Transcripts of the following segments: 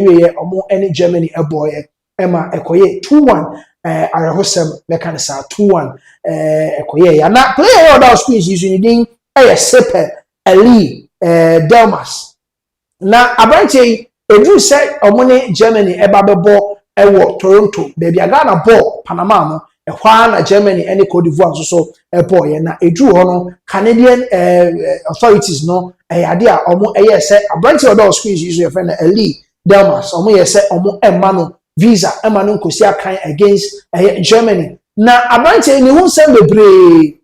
omo any Germany a boy Emma ekoye 2-1 arehosem meka ne sa 2-1 ekoye ya na player other schools using din Sipe Ali Delmas na abranche edu say omo ne Germany eba bebo ewo Toronto baby Ghana ball Panama no na Germany any CotedIvoire so boy na edu ho no Canadian authorities no ade a omo say abranche other schools use your friend Ali Delmas omo say omo emma visa emma nkosi akan against Germany na abranche ni hu sem bebre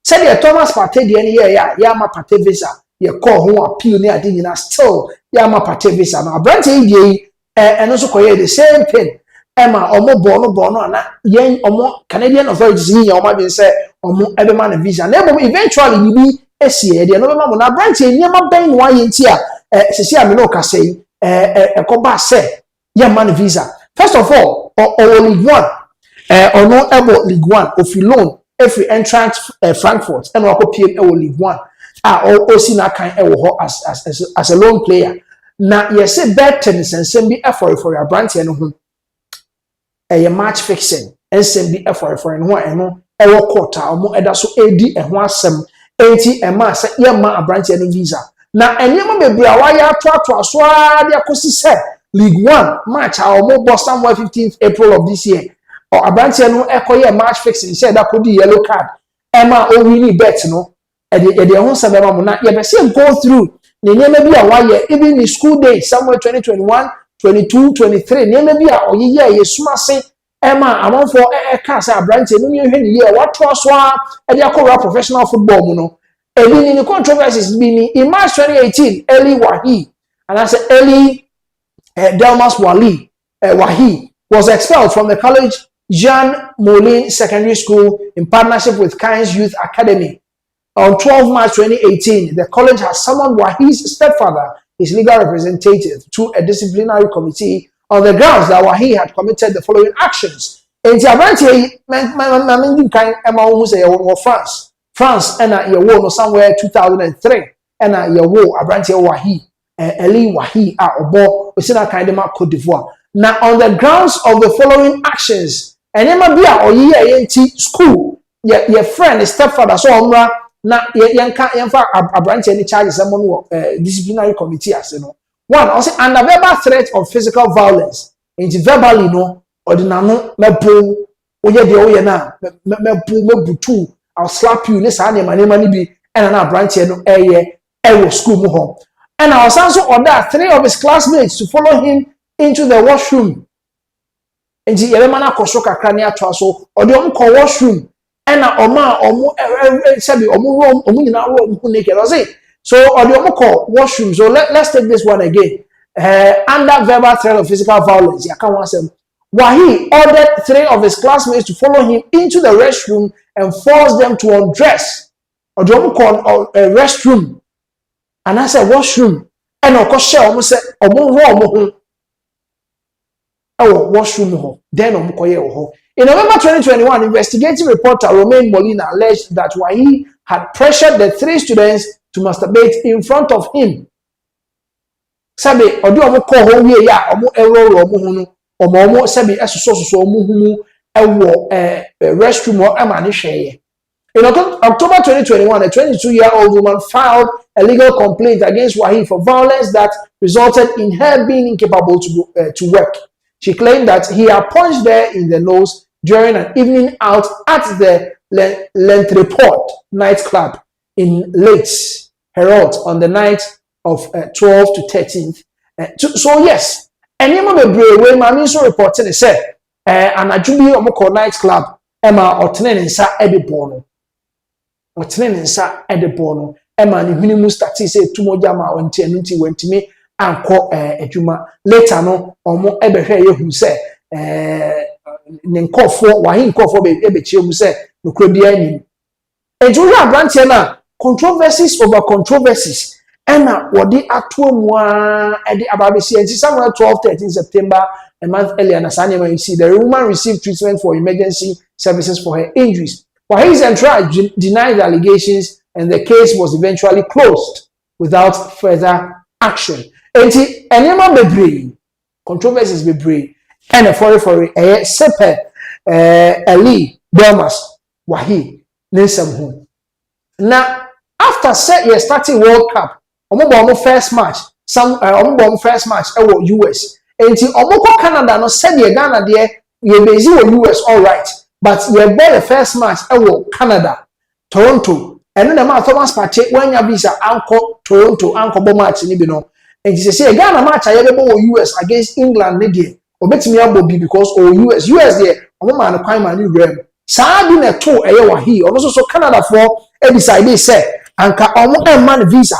said the Thomas Partey de ne ya ma Partey visa ye call ho appeal ni ade nyina still ya ma Partey visa na abranche die eno so koye the same thing Emma omo bono na yen omo Canadian authorities yin omo bin say omo ebema na visa na eventually ni bi esie de no be ma na branch niam ban no aye nti a sisi a me no ka say ekoba say ya man visa first of all o League 1 ono ebo League 1 of loan every entrance Frankfurt and o PM e League 1 o si na kan e wo ho as a loan player na yes bet tennis and send be for your branch no ho a match fixing and send be for no eno e wo quarter omo eda so edi e ho asem enti e ma say ye ma branch no visa na enyema bebre awa ya to aso a de akosi say League 1 match omo boss somewhere 15th April of this year or abranche no ekoye match fixing say that could yellow card ema o win bet no e de ho sabema mo na ye be say go through ne nyema bi awa ye even in school days somewhere 2021 22 23 nyema bi a oye ye sumase ema amonfo ka say abranche no ye hwe ni ye wato aso a de akora professional football mu no ebi ni controversies bi ni in March 2018 Eli Wahi and I say Eli Delmas Wahi was expelled from the college Jean Moulin Secondary School in partnership with Cairns Youth Academy. On 12 March 2018, the college has summoned Wahi's stepfather, his legal representative, to a disciplinary committee on the grounds that Wahi had committed the following actions. In France, and a year somewhere 2003, and a year Abranche Wahi. Eli Wahi obo osina kaidema CotedIvoire. Now on the grounds of the following actions, enema bia oye enti school your friend stepfather so omra na yenfa abranche any charges someone disciplinary committee as no. One, also under verbal threat of physical violence. Enti verbally no ordinano mepo oye de oye na mebutu I'll slap you ne sa nema ni bi ena na abranche no ewo school mu ho. And I was also ordered 3 of his classmates to follow him into the washroom. And the Elemana Kosoka Krania Traso, or the Omko washroom, and Oma Sabi Omu room naked. So, or the Omko washroom. So, let's take this one again. Under verbal threat of physical violence, Wahi ordered 3 of his classmates to follow him into the restroom and forced them to undress. Or the Omko restroom. And I said, washroom. And of course, I said, washroom. Then, in November 2021, investigative reporter Romain Molina alleged that Wahi had pressured the 3 students to masturbate in front of him. Sabi, Odu omo ko ho wie ya, omo eroro omo hunu, omo sabi esoso omo hunu ewo restroom o ama ni hweye. In October 2021, a 22-year-old woman filed a legal complaint against Wahi for violence that resulted in her being incapable to work. She claimed that he had punched her in the nose during an evening out at the L'Entreport nightclub in Lakes Herald on the night of 12th to 13th. So yes, and you remember when Mami so reported it said, an ajubi omoko nightclub Emma or Tenensa Edibono. Otenensa edebono ema ni hwinimu stati say tumoja ma onti enunti wentimi anko adwuma later no omo ebehwe yehu say ne nkofo Wahi nkofo be chiemu say nokrobi ani ejuja branche na controversies over controversies ena wodi atomu a edi ababesi enti somewhere 12-13 September a month earlier na sanya you see the woman received treatment for emergency services for her injuries. Wahi's entourage denied the allegations and the case was eventually closed without further action. Enti enema bebre controversies be brave and a for Sipe Ali Delmas Wahi Ninsam home. Now after set you starting World Cup, omo first match, first match US. And omo Canada no said the Ghana there you busy US all right, but you bought the first match Canada, Toronto, and then the man Thomas Partey when you visa anko Toronto anko bo match ni bi no. And he say Ghana match US against England ne there. Obetimi abobi because US there omo man no kwan man ni rem. Saa bi na to Wahi ono so Canada for e decide say anka omo man visa.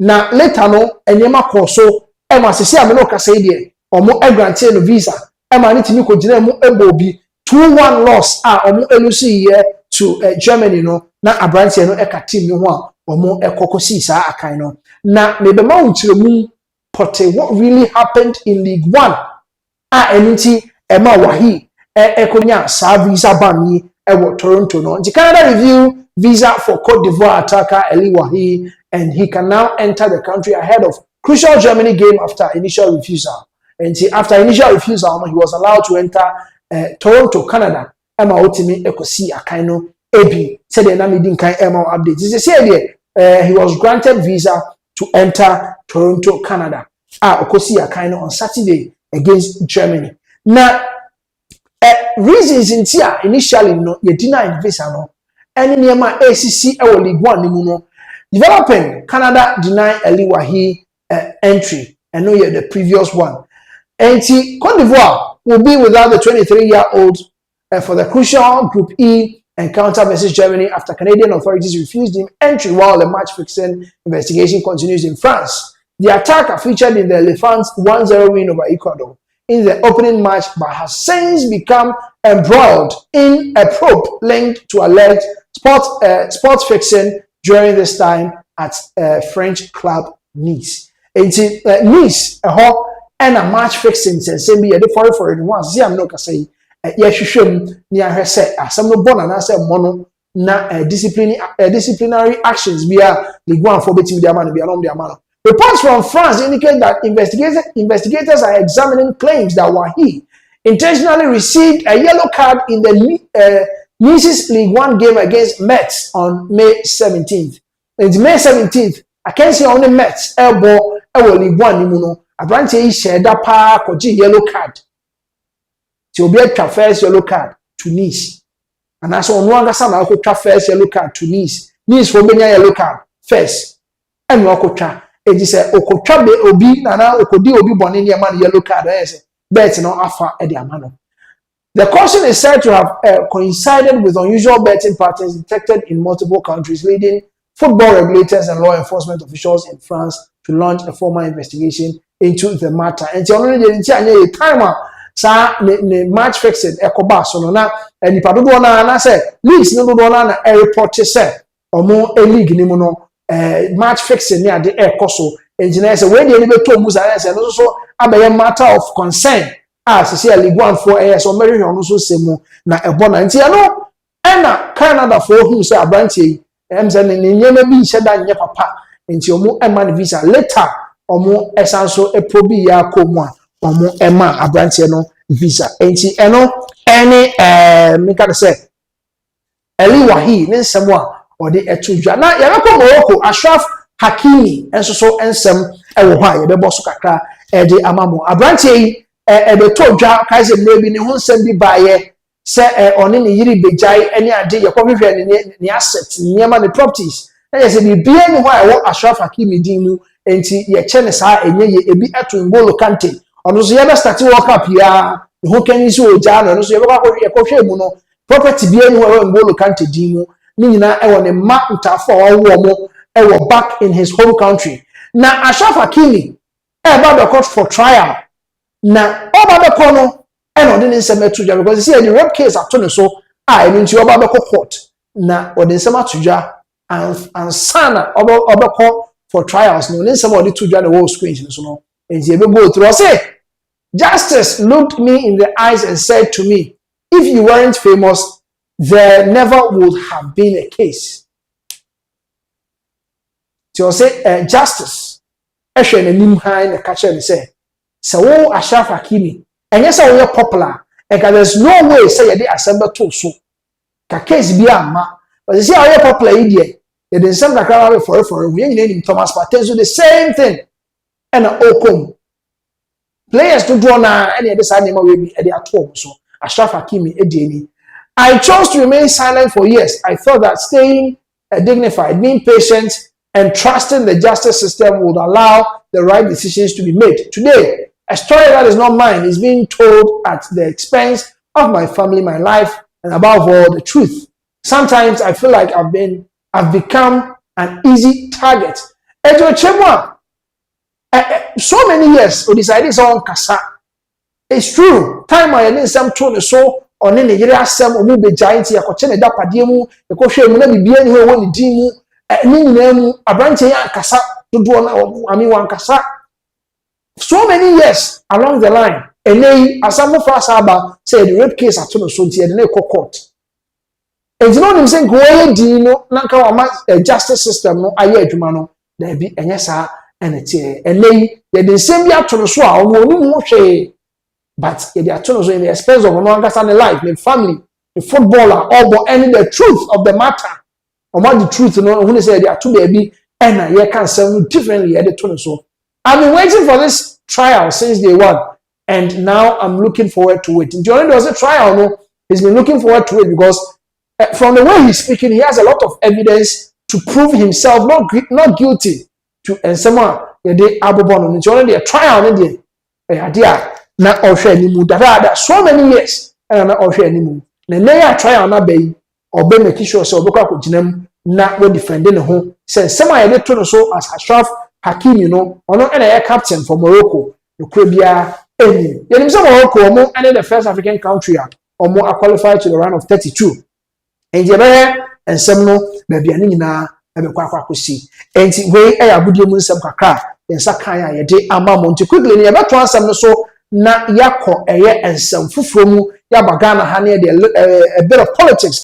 Na later no enyema koso e ma sese ameno kasa ide omo grant no visa e ma nitimi ko gina mu ebobi 2-1 loss omo elusi here to Germany no na abrantie no e ka team no ho a omo ekokosi saa akan no na me be ma untiremu pote what really happened in League 1 enunti e ma Wahi ekonya saa visa ban yi e Toronto no nti Canada review visa for Côte d'Ivoire attacker Ali Wahi, and he can now enter the country ahead of crucial Germany game after initial refusal. And after initial refusal, he was allowed to enter Toronto, Canada. Emma Otimi Ekosi Akaino Ebi said the name didn't Emma update. He said he was granted visa to enter Toronto, Canada. Okosi Akaino on Saturday against Germany. Now, reasons in here initially no you denied visa no. Any niyama ACC ewo League 1 ni mu no developing Canada deny Ali Wahi entry and no yet the previous one. And Côte d'Ivoire will be without the 23-year-old for the crucial Group E encounter versus Germany after Canadian authorities refused him entry while the match fixing investigation continues in France. The attacker featured in the Elephants 1-0 win over Ecuador in the opening match but has since become embroiled in a probe linked to alleged sports fixing during this time at French club Nice. Nice and a match fixing says be a for it once. See, I'm not say yes, you should near her say some no born and I say mono na disciplinary actions via League 1 for betting the man be along the amount. Reports from France indicate that investigators are examining claims that Wahi intentionally received a yellow card in the Nice's League 1 game against Metz on May 17th. And May 17th, I can see only Metz elbow League 1 nimuno. A branch shared that pa koji yellow card. To be a first yellow card to Nice. And that's on one sama ko first yellow card to Nice. Nice for many yellow card first. And wako tra. It is a okotwa be obi na okodi obi boni ne man yellow card bet no afa e de amano. The caution is said to have coincided with unusual betting patterns detected in multiple countries, leading football regulators and law enforcement officials in France to launch a formal investigation into the matter. And only the time ne match fixed ekoba so no na nipa dodo na say leagues no dodo na report say omo league ni mu no match fixing near the air coso engineer say when the beto mu say no so abaye matter of concern as say League 1 for so mary no so semu na ebo na ntia no na Canada for who say abrantie say ne nyema bi nheda nye papa nti omo ema visa later omo esanso eprobi ya komu a omo ema abrantie no visa nti eno any me can say Ali Wahi ne nsemu a odi etudwa na yabeko Morocco Ashraf Hakimi enso so ensem ewo ho a yebebo so kakra de amamo abrantie ebetodwa kaise mrebi ne ho nsem bi baaye se oni ne yiri bejai ene ade yekohwehwe ne asset niema ne properties na yese bi bia ni ho a wo Ashraf Hakimi din mu enti ye che ne saa enye ye ebi eto Ngolo Kante ono so yebe start World Cup ya ne ho kanyi so oja no so yekohwe mu no property bia ni ho Ngolo Kante din mu Nina ewo ne ma ntafo owo mo ewo back in his home country. Na Ashraf Hakimi eba be court for trial. Na oba be kono eno de nsem atudwa because see the rape case ato so eni nti oba be court na ode nsem atudwa and sana oba call for trials no nsem ode tudwa na wo screen so no enti ebe go through say justice looked me in the eyes and said to me, if you weren't famous there never would have been a case. So say justice. Eshe na nim han na kache ni say So wo Ashraf Hakimi enye say wo popular because there's no way say you dey assemble to so ka case bi amma but say you popular idie you dey some kakra for we nyina nim Thomas Partey so the same thing and okom players to draw na any dey say name we bi e dey atom so Ashraf Hakimi edieni. I chose to remain silent for years. I thought that staying dignified, being patient, and trusting the justice system would allow the right decisions to be made. Today, a story that is not mine is being told at the expense of my family, my life, and above all, the truth. Sometimes I feel like I've become an easy target. So many years, we decided on Kasa. It's true. Time I didn't some tone so on any year some omu be giant ya koche ne da padie mu e ko hwe mu na bibia ni ho woni din mu ni nyina mu abranche ya kasa dodo na ami wan kasa so many years along the line enei asambo fast aba say the rape case atono so ntie ne ko court enti no nim say go ye din no na nka wa ma justice system no aye adwuma no da bi enye sa enete enei ye de nsem bi atono so a omo ni mu hwe. But they are told in the expense of no understand the life, the family, the footballer, or any the truth of the matter. Or what the truth, you know, when they say they are too baby, and you can sell differently at the tone. So I've been waiting for this trial since day one, and now I'm looking forward to it. Johnny was a trial, no, he's been looking forward to it because from the way he's speaking, he has a lot of evidence to prove himself not guilty to and someone they abobon. Johnny the trial, idea. Na ohwe animu dada so many years na ohwe animu na na trial na bay obe make sure say obekwa koginam na we defend ne ho say some I dey to no so as Ashraf Hakimi no ono na ye captain for Morocco no krabia eni yenim say Morocco omo and the first African country omo qualified to the round of 32 enje be ensem no ba bia ni nyina ebekwa akosi enti we abudie mu nsem kakra yensa kan ya ye de amamo nti quickly ne beto ansem no so na yakọ eye ensem fufuro mu ya bagana ha ne a bit of politics